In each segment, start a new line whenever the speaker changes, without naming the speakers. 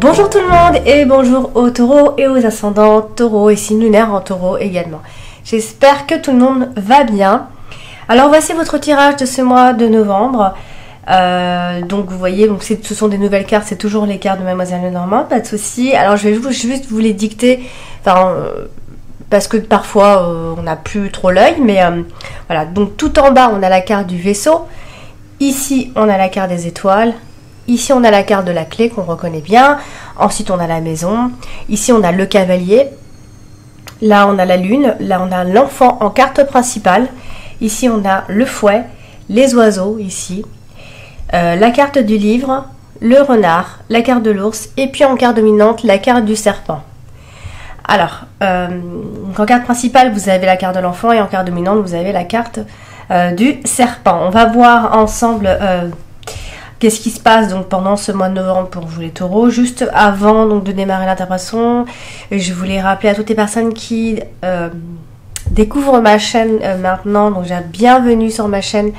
Bonjour tout le monde et bonjour aux taureaux et aux ascendants taureaux et signes lunaires en taureau également. J'espère que tout le monde va bien. Alors voici votre tirage de ce mois de novembre. Donc vous voyez, donc ce sont des nouvelles cartes, c'est toujours les cartes de Mademoiselle Lenormand, pas de souci. Alors je vais juste vous les dicter, parce que parfois on n'a plus trop l'œil, mais voilà. Donc tout en bas on a la carte du vaisseau, ici on a la carte des étoiles. Ici, on a la carte de la clé qu'on reconnaît bien. Ensuite, on a la maison. Ici, on a le cavalier. Là, on a la lune. Là, on a l'enfant en carte principale. Ici, on a le fouet, les oiseaux, ici. La carte du livre, le renard, la carte de l'ours. Et puis, en carte dominante, la carte du serpent. Alors, en carte principale, vous avez la carte de l'enfant. Et en carte dominante, vous avez la carte du serpent. On va voir ensemble... qu'est-ce qui se passe donc pendant ce mois de novembre pour vous les taureaux? Juste avant donc de démarrer l'interprétation, je voulais rappeler à toutes les personnes qui découvrent ma chaîne maintenant, donc bienvenue sur ma chaîne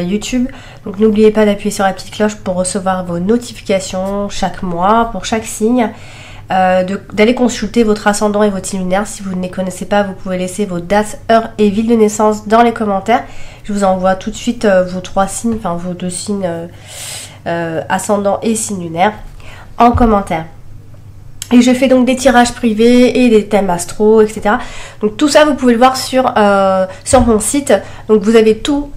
YouTube. Donc n'oubliez pas d'appuyer sur la petite cloche pour recevoir vos notifications chaque mois, pour chaque signe. D'aller consulter votre ascendant et votre signe lunaire. Si vous ne les connaissez pas, vous pouvez laisser vos dates, heures et villes de naissance dans les commentaires. Je vous envoie tout de suite vos trois signes, enfin vos deux signes ascendant et signe lunaire en commentaire. Et je fais donc des tirages privés et des thèmes astro, etc. Donc tout ça, vous pouvez le voir sur mon site. Donc vous avez tout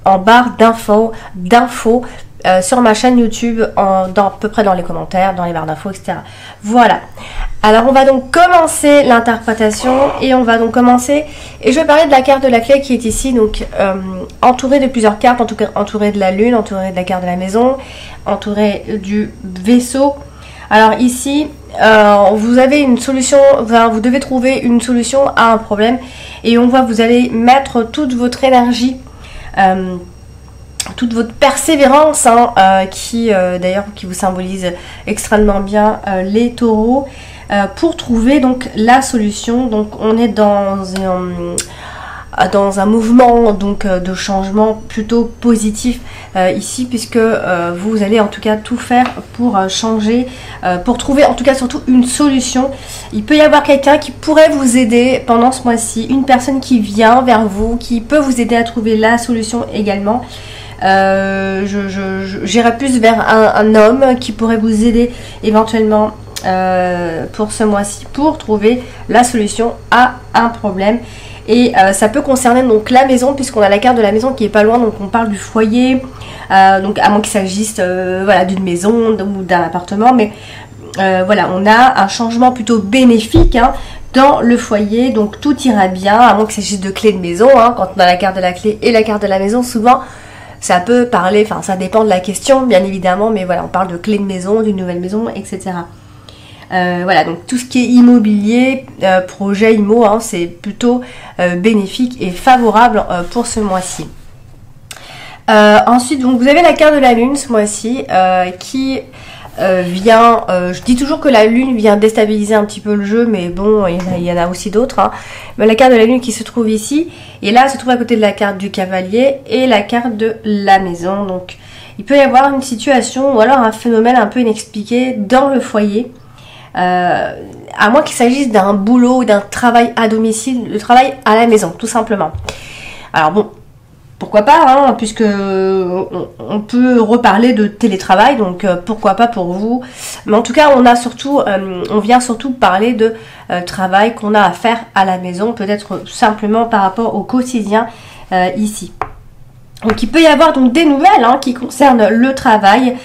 en barre d'infos sur ma chaîne YouTube, à peu près dans les commentaires, dans les barres d'infos, etc. Voilà. Alors on va donc commencer l'interprétation et on va donc commencer. Et je vais parler de la carte de la clé qui est ici, donc entourée de plusieurs cartes, en tout cas entourée de la lune, entourée de la carte de la maison, entourée du vaisseau. Alors ici, vous avez une solution, vous devez trouver une solution à un problème et on voit que vous allez mettre toute votre énergie. Toute votre persévérance qui vous symbolise extrêmement bien les taureaux pour trouver donc la solution. Donc on est dans un mouvement donc de changement plutôt positif ici, puisque vous allez en tout cas tout faire pour changer, pour trouver en tout cas surtout une solution. Il peut y avoir quelqu'un qui pourrait vous aider pendant ce mois-ci, une personne qui vient vers vous, qui peut vous aider à trouver la solution également. J'irai plus vers un homme qui pourrait vous aider éventuellement pour ce mois-ci pour trouver la solution à un problème. Et ça peut concerner donc la maison, puisqu'on a la carte de la maison qui est pas loin, donc on parle du foyer, donc à moins qu'il s'agisse voilà, d'une maison ou d'un appartement, mais voilà, on a un changement plutôt bénéfique dans le foyer, donc tout ira bien, à moins qu'il s'agisse de clés de maison, quand on a la carte de la clé et la carte de la maison, souvent ça peut parler, enfin ça dépend de la question bien évidemment, mais voilà, on parle de clés de maison, d'une nouvelle maison, etc. Voilà, donc tout ce qui est immobilier, projet IMO, c'est plutôt bénéfique et favorable pour ce mois-ci. Ensuite, donc vous avez la carte de la lune ce mois-ci qui vient, je dis toujours que la lune vient déstabiliser un petit peu le jeu, mais bon, il y en a aussi d'autres. Mais la carte de la lune qui se trouve ici, et là se trouve à côté de la carte du cavalier et la carte de la maison. Donc il peut y avoir une situation ou alors un phénomène un peu inexpliqué dans le foyer, à moins qu'il s'agisse d'un boulot ou d'un travail à domicile, le travail à la maison tout simplement. Alors bon, pourquoi pas, puisque on peut reparler de télétravail, donc pourquoi pas pour vous. Mais en tout cas, on vient surtout parler de travail qu'on a à faire à la maison, peut-être simplement par rapport au quotidien ici. Donc il peut y avoir donc des nouvelles qui concernent le travail,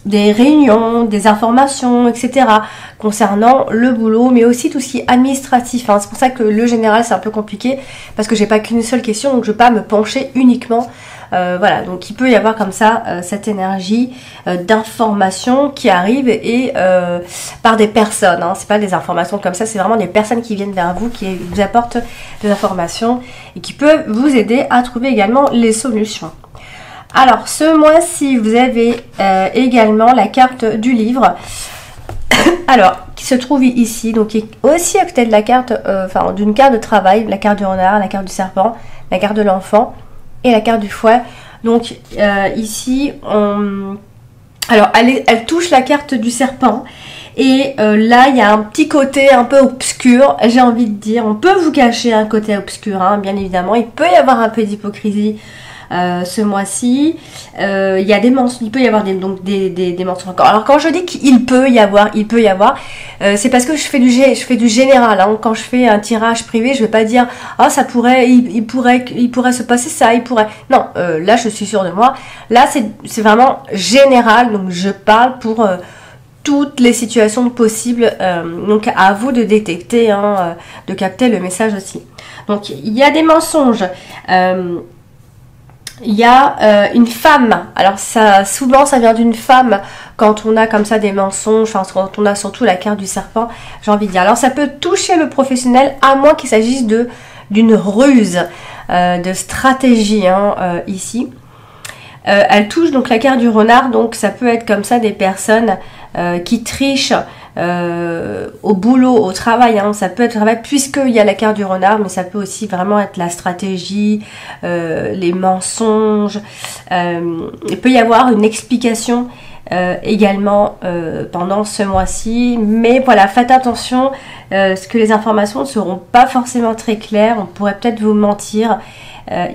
des réunions, des informations, etc. concernant le boulot, mais aussi tout ce qui est administratif. C'est pour ça que le général c'est un peu compliqué, parce que j'ai pas qu'une seule question, donc je ne vais pas me pencher uniquement. Voilà, donc il peut y avoir comme ça cette énergie d'information qui arrive et par des personnes. C'est pas des informations comme ça, c'est vraiment des personnes qui viennent vers vous, qui vous apportent des informations et qui peuvent vous aider à trouver également les solutions. Alors, ce mois-ci, vous avez également la carte du livre, alors, qui se trouve ici, donc qui est aussi à côté de la carte, d'une carte de travail, la carte du renard, la carte du serpent, la carte de l'enfant et la carte du fouet. Donc ici, alors elle touche la carte du serpent. Et là, il y a un petit côté un peu obscur, j'ai envie de dire. On peut vous cacher un côté obscur, hein, bien évidemment. Il peut y avoir un peu d'hypocrisie ce mois-ci. Il y a des mensonges, il peut y avoir des mensonges encore. Alors quand je dis qu'il peut y avoir, c'est parce que je fais du général. Hein. Quand je fais un tirage privé, je vais pas dire ah ça pourrait, il pourrait se passer ça, il pourrait. Non, là je suis sûre de moi. Là c'est vraiment général, donc je parle pour toutes les situations possibles, donc à vous de détecter, hein, de capter le message aussi. Donc il y a des mensonges, il y a une femme, alors ça souvent ça vient d'une femme quand on a comme ça des mensonges, enfin quand on a surtout la carte du serpent, j'ai envie de dire. Alors ça peut toucher le professionnel à moins qu'il s'agisse d'une ruse, de stratégie, hein, ici. Elle touche donc la carte du renard, donc ça peut être comme ça des personnes qui trichent au boulot, au travail, hein. Ça peut être travail puisqu'il y a la carte du renard, mais ça peut aussi vraiment être la stratégie, les mensonges. Il peut y avoir une explication également pendant ce mois-ci, mais voilà, faites attention, parce que les informations ne seront pas forcément très claires, on pourrait peut-être vous mentir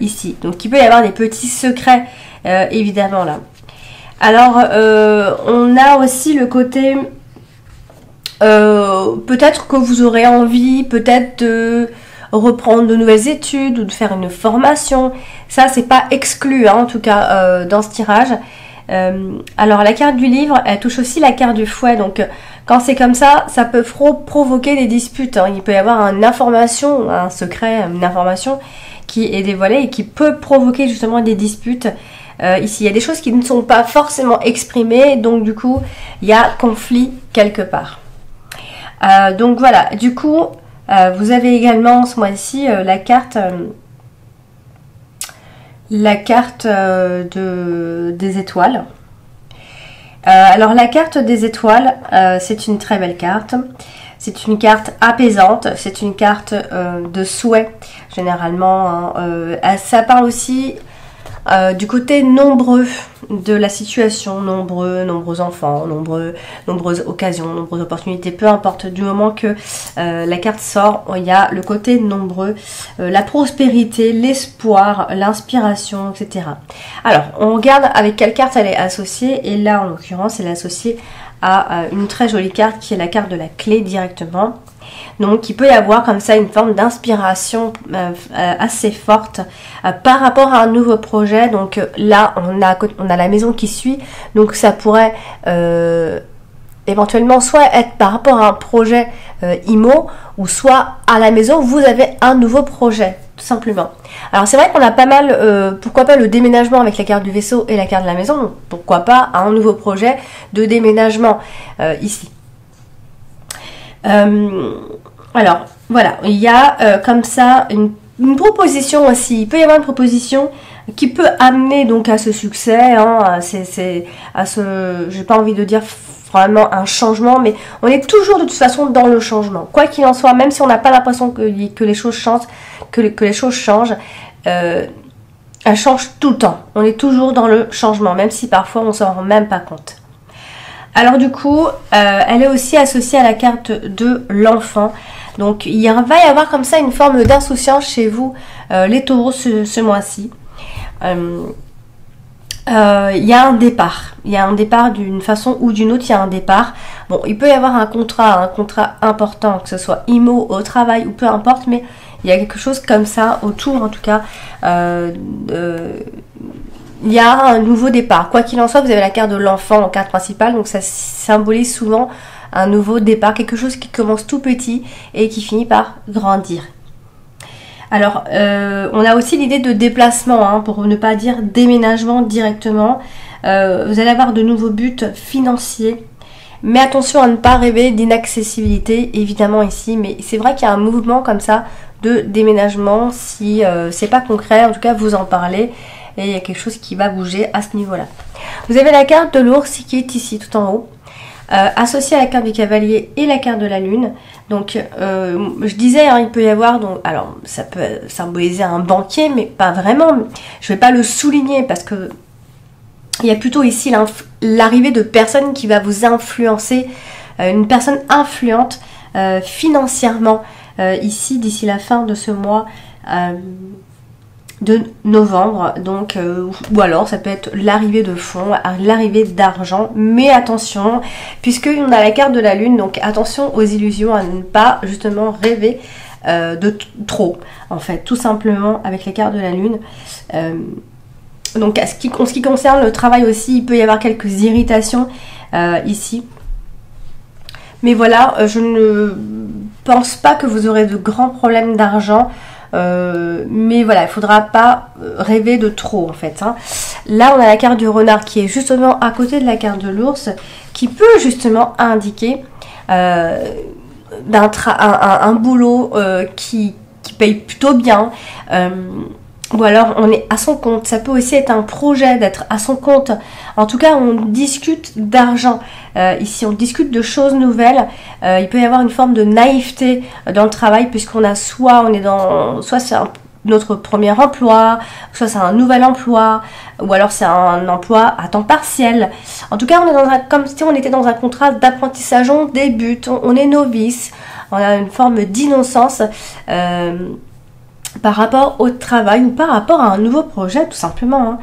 ici. Donc il peut y avoir des petits secrets évidemment là. Alors on a aussi le côté peut-être que vous aurez envie peut-être de reprendre de nouvelles études ou de faire une formation. Ça c'est pas exclu, hein, en tout cas dans ce tirage. Alors la carte du livre, elle touche aussi la carte du fouet, donc quand c'est comme ça, ça peut provoquer des disputes, hein. Il peut y avoir une information, un secret, une information qui est dévoilée et qui peut provoquer justement des disputes. Ici, il y a des choses qui ne sont pas forcément exprimées, donc du coup, il y a conflit quelque part. Donc voilà, du coup, vous avez également ce mois-ci la carte des étoiles. Alors la carte des étoiles, c'est une très belle carte. C'est une carte apaisante, c'est une carte de souhait généralement, hein. Ça parle aussi du côté nombreux de la situation, nombreux enfants, nombreuses occasions, nombreuses opportunités, peu importe, du moment que la carte sort, il y a le côté nombreux, la prospérité, l'espoir, l'inspiration, etc. Alors, on regarde avec quelle carte elle est associée, et là, en l'occurrence, elle est associée à une très jolie carte qui est la carte de la clé directement. Donc il peut y avoir comme ça une forme d'inspiration assez forte par rapport à un nouveau projet. Donc là on a la maison qui suit, donc ça pourrait éventuellement soit être par rapport à un projet IMO, ou soit à la maison vous avez un nouveau projet tout simplement. Alors c'est vrai qu'on a pas mal, pourquoi pas le déménagement avec la carte du vaisseau et la carte de la maison, donc pourquoi pas un nouveau projet de déménagement ici. Alors voilà, il y a comme ça une proposition aussi. Il peut y avoir une proposition qui peut amener donc à ce succès, hein, j'ai pas envie de dire vraiment un changement, mais on est toujours de toute façon dans le changement. Quoi qu'il en soit, même si on n'a pas l'impression que les choses changent, que les choses changent, elles changent tout le temps. On est toujours dans le changement, même si parfois on s'en rend même pas compte. Alors du coup, elle est aussi associée à la carte de l'enfant. Donc il va y avoir comme ça une forme d'insouciance chez vous, les taureaux, ce mois-ci. Il y a un départ. Il y a un départ d'une façon ou d'une autre, il y a un départ. Bon, il peut y avoir un contrat important, que ce soit IMO, au travail ou peu importe, mais il y a quelque chose comme ça autour, en tout cas, il y a un nouveau départ. Quoi qu'il en soit, vous avez la carte de l'enfant en carte principale, donc ça symbolise souvent un nouveau départ, quelque chose qui commence tout petit et qui finit par grandir. Alors, on a aussi l'idée de déplacement, hein, pour ne pas dire déménagement directement. Vous allez avoir de nouveaux buts financiers, mais attention à ne pas rêver d'inaccessibilité, évidemment ici, mais c'est vrai qu'il y a un mouvement comme ça de déménagement, si c'est pas concret, en tout cas vous en parlez, et il y a quelque chose qui va bouger à ce niveau-là. Vous avez la carte de l'ours qui est ici, tout en haut. associé à la carte du cavalier et la carte de la lune. Donc, je disais, hein, il peut y avoir, donc, alors ça peut symboliser un banquier, mais pas vraiment. Je vais pas le souligner parce que il y a plutôt ici l'arrivée de personnes qui va vous influencer, une personne influente financièrement ici d'ici la fin de ce mois de novembre. Donc, ou alors ça peut être l'arrivée de fonds, l'arrivée d'argent, mais attention, puisqu'on a la carte de la lune, donc attention aux illusions, à ne pas justement rêver de trop, en fait, tout simplement avec les cartes de la lune. Donc, en ce qui concerne le travail aussi, il peut y avoir quelques irritations ici. Mais voilà, je ne pense pas que vous aurez de grands problèmes d'argent. Mais voilà, il ne faudra pas rêver de trop en fait. Hein. Là, on a la carte du renard qui est justement à côté de la carte de l'ours, qui peut justement indiquer un boulot qui paye plutôt bien. Ou alors on est à son compte, ça peut aussi être un projet d'être à son compte. En tout cas, on discute d'argent. Ici, on discute de choses nouvelles. Il peut y avoir une forme de naïveté dans le travail, puisqu'on a soit c'est notre premier emploi, soit c'est un nouvel emploi, ou alors c'est un emploi à temps partiel. En tout cas, on est comme si on était dans un contrat d'apprentissage, on débute, on est novice, on a une forme d'innocence. Par rapport au travail ou par rapport à un nouveau projet tout simplement.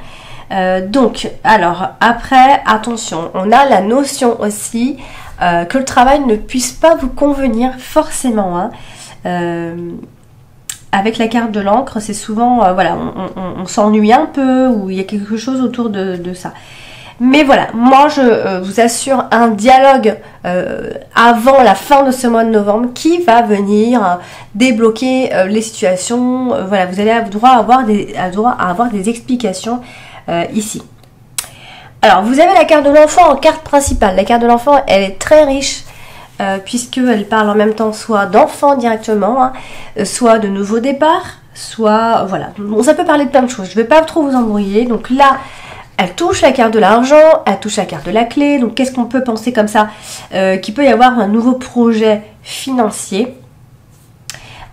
Donc, alors après, attention, on a la notion aussi que le travail ne puisse pas vous convenir forcément. Avec la carte de l'encre, c'est souvent, voilà, on s'ennuie un peu ou il y a quelque chose autour de ça. Mais voilà, moi je vous assure un dialogue avant la fin de ce mois de novembre qui va venir débloquer les situations. Voilà, vous allez droit à avoir des explications ici. Alors, vous avez la carte de l'enfant en carte principale. La carte de l'enfant, elle est très riche puisqu'elle parle en même temps soit d'enfant directement, hein, soit de nouveau départ, soit, voilà. Bon, ça peut parler de plein de choses. Je ne vais pas trop vous embrouiller. Donc là, elle touche la carte de l'argent, elle touche la carte de la clé. Donc, qu'est-ce qu'on peut penser comme ça qu'il peut y avoir un nouveau projet financier.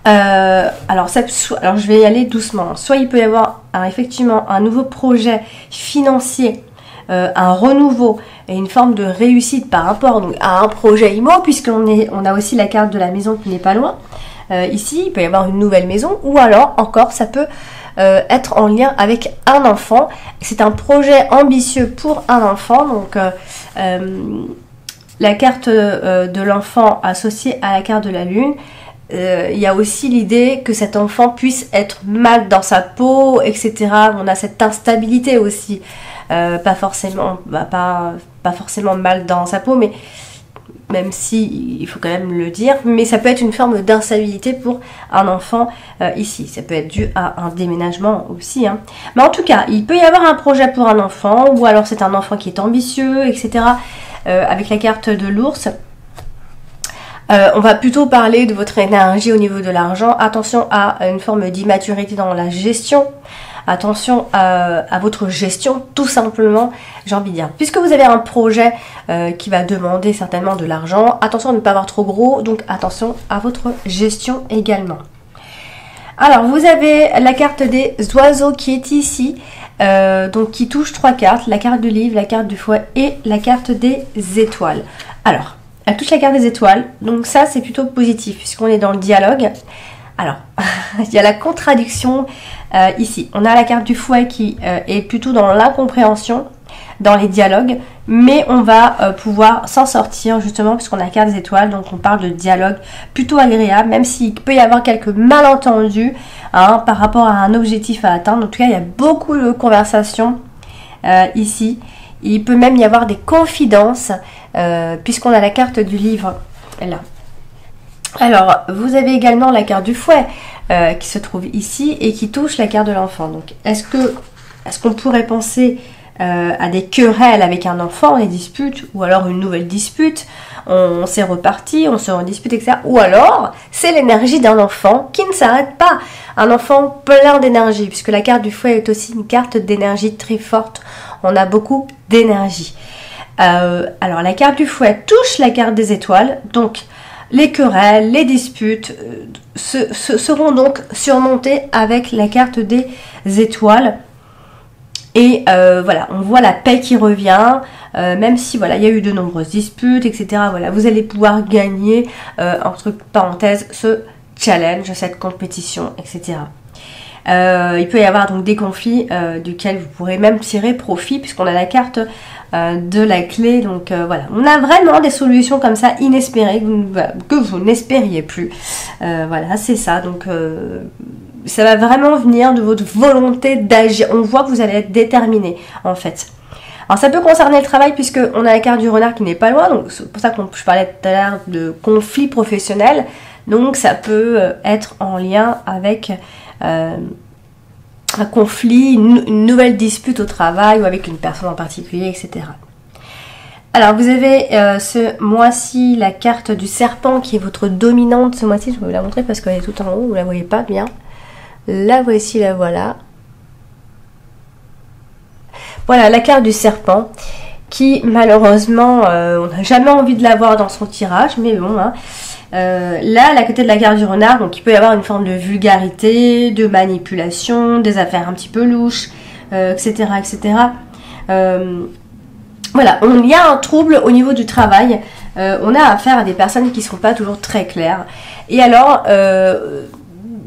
Alors, je vais y aller doucement. Soit il peut y avoir effectivement un nouveau projet financier, un renouveau et une forme de réussite par rapport donc, à un projet IMO, puisqu'on a aussi la carte de la maison qui n'est pas loin. Ici, il peut y avoir une nouvelle maison, ou alors encore, ça peut être en lien avec un enfant. C'est un projet ambitieux pour un enfant, donc la carte de l'enfant associée à la carte de la lune. Il y a aussi l'idée que cet enfant puisse être mal dans sa peau, etc. On a cette instabilité aussi, pas forcément mal dans sa peau, mais même si il faut quand même le dire, mais ça peut être une forme d'instabilité pour un enfant ici. Ça peut être dû à un déménagement aussi. Hein. Mais en tout cas, il peut y avoir un projet pour un enfant, ou alors c'est un enfant qui est ambitieux, etc. Avec la carte de l'ours. On va plutôt parler de votre énergie au niveau de l'argent. Attention à une forme d'immaturité dans la gestion. Attention à votre gestion, tout simplement, j'ai envie de dire. Puisque vous avez un projet qui va demander certainement de l'argent, attention à ne pas avoir trop gros, donc attention à votre gestion également. Alors, vous avez la carte des oiseaux qui est ici, donc qui touche 3 cartes, la carte du livre, la carte du fouet et la carte des étoiles. Alors, elle touche la carte des étoiles, donc ça c'est plutôt positif puisqu'on est dans le dialogue. Alors, il y a la contradiction ici. On a la carte du fouet qui est plutôt dans l'incompréhension, dans les dialogues, mais on va pouvoir s'en sortir justement puisqu'on a la carte des étoiles, donc on parle de dialogue plutôt agréable, même s'il peut y avoir quelques malentendus hein, par rapport à un objectif à atteindre. En tout cas, il y a beaucoup de conversations ici. Il peut même y avoir des confidences puisqu'on a la carte du livre là. Alors, vous avez également la carte du fouet qui se trouve ici et qui touche la carte de l'enfant. Donc, est-ce qu'on pourrait penser à des querelles avec un enfant, des disputes, ou alors une nouvelle dispute, on s'est reparti, on se redispute, etc. Ou alors, c'est l'énergie d'un enfant qui ne s'arrête pas. Un enfant plein d'énergie, puisque la carte du fouet est aussi une carte d'énergie très forte. On a beaucoup d'énergie. Alors la carte du fouet touche la carte des étoiles, donc les querelles, les disputes seront donc surmontées avec la carte des étoiles. Et voilà, on voit la paix qui revient, même si voilà, il y a eu de nombreuses disputes, etc. Voilà, vous allez pouvoir gagner, entre parenthèses, ce challenge, cette compétition, etc. Il peut y avoir donc des conflits duquel vous pourrez même tirer profit, puisqu'on a la carte de la clé. Donc voilà, on a vraiment des solutions comme ça inespérées, que vous n'espériez plus. Voilà, c'est ça. Donc ça va vraiment venir de votre volonté d'agir. On voit que vous allez être déterminé en fait. Alors ça peut concerner le travail, puisque on a la carte du renard qui n'est pas loin, donc c'est pour ça que je parlais tout à l'heure de conflit professionnel. Donc ça peut être en lien avec un conflit, une nouvelle dispute au travail ou avec une personne en particulier, etc. Alors vous avez ce mois-ci la carte du serpent qui est votre dominante ce mois-ci. Je vais vous la montrer parce qu'elle est tout en haut, vous ne la voyez pas bien. La voici, la voilà. Voilà la carte du serpent qui malheureusement on n'a jamais envie de la voir dans son tirage, mais bon hein. Là, à côté de la carte du renard, donc il peut y avoir une forme de vulgarité, de manipulation, des affaires un petit peu louches, etc. etc. Voilà, il y a un trouble au niveau du travail. On a affaire à des personnes qui ne sont pas toujours très claires. Et alors,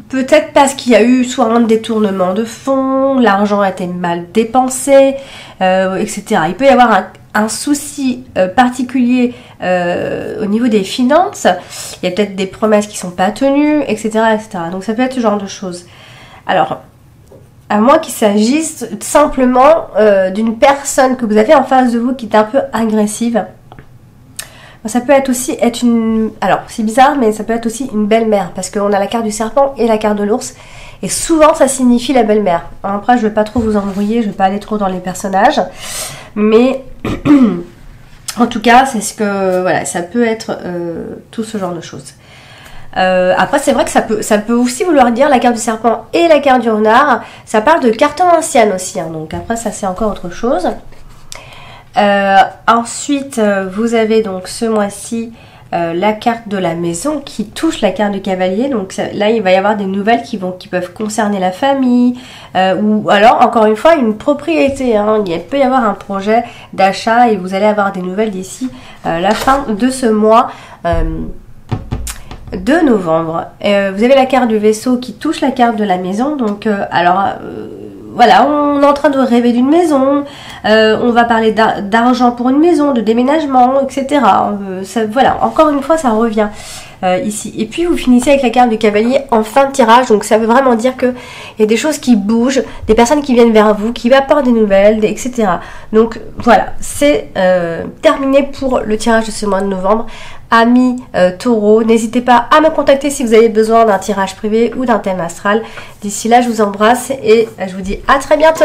peut-être parce qu'il y a eu soit un détournement de fonds, l'argent a été mal dépensé, etc. Il peut y avoir un souci particulier au niveau des finances. Il y a peut-être des promesses qui ne sont pas tenues, etc., etc. Donc ça peut être ce genre de choses. Alors, à moins qu'il s'agisse simplement d'une personne que vous avez en face de vous qui est un peu agressive. Ça peut être aussi une... Alors, c'est bizarre, mais ça peut être aussi une belle-mère, parce qu'on a la carte du serpent et la carte de l'ours, et souvent ça signifie la belle-mère. Après, je ne vais pas trop vous embrouiller, je ne vais pas aller trop dans les personnages, mais en tout cas, c'est ce que... Voilà, ça peut être tout ce genre de choses. Après, c'est vrai que ça peut aussi vouloir dire la carte du serpent et la carte du renard. Ça parle de cartes anciennes aussi, hein, donc après, ça c'est encore autre chose. Ensuite, vous avez donc ce mois-ci la carte de la maison qui touche la carte du cavalier. Donc là, il va y avoir des nouvelles qui peuvent concerner la famille ou alors, encore une fois, une propriété. Hein. Il peut y avoir un projet d'achat et vous allez avoir des nouvelles d'ici la fin de ce mois de novembre. Vous avez la carte du vaisseau qui touche la carte de la maison. Donc, voilà, on est en train de rêver d'une maison, on va parler d'argent pour une maison, de déménagement, etc. Voilà, encore une fois, ça revient ici. Et puis, vous finissez avec la carte du cavalier en fin de tirage. Donc, ça veut vraiment dire qu'il y a des choses qui bougent, des personnes qui viennent vers vous, qui apportent des nouvelles, etc. Donc, voilà, c'est terminé pour le tirage de ce mois de novembre. Amis taureaux, n'hésitez pas à me contacter si vous avez besoin d'un tirage privé ou d'un thème astral. D'ici là, je vous embrasse et je vous dis à très bientôt.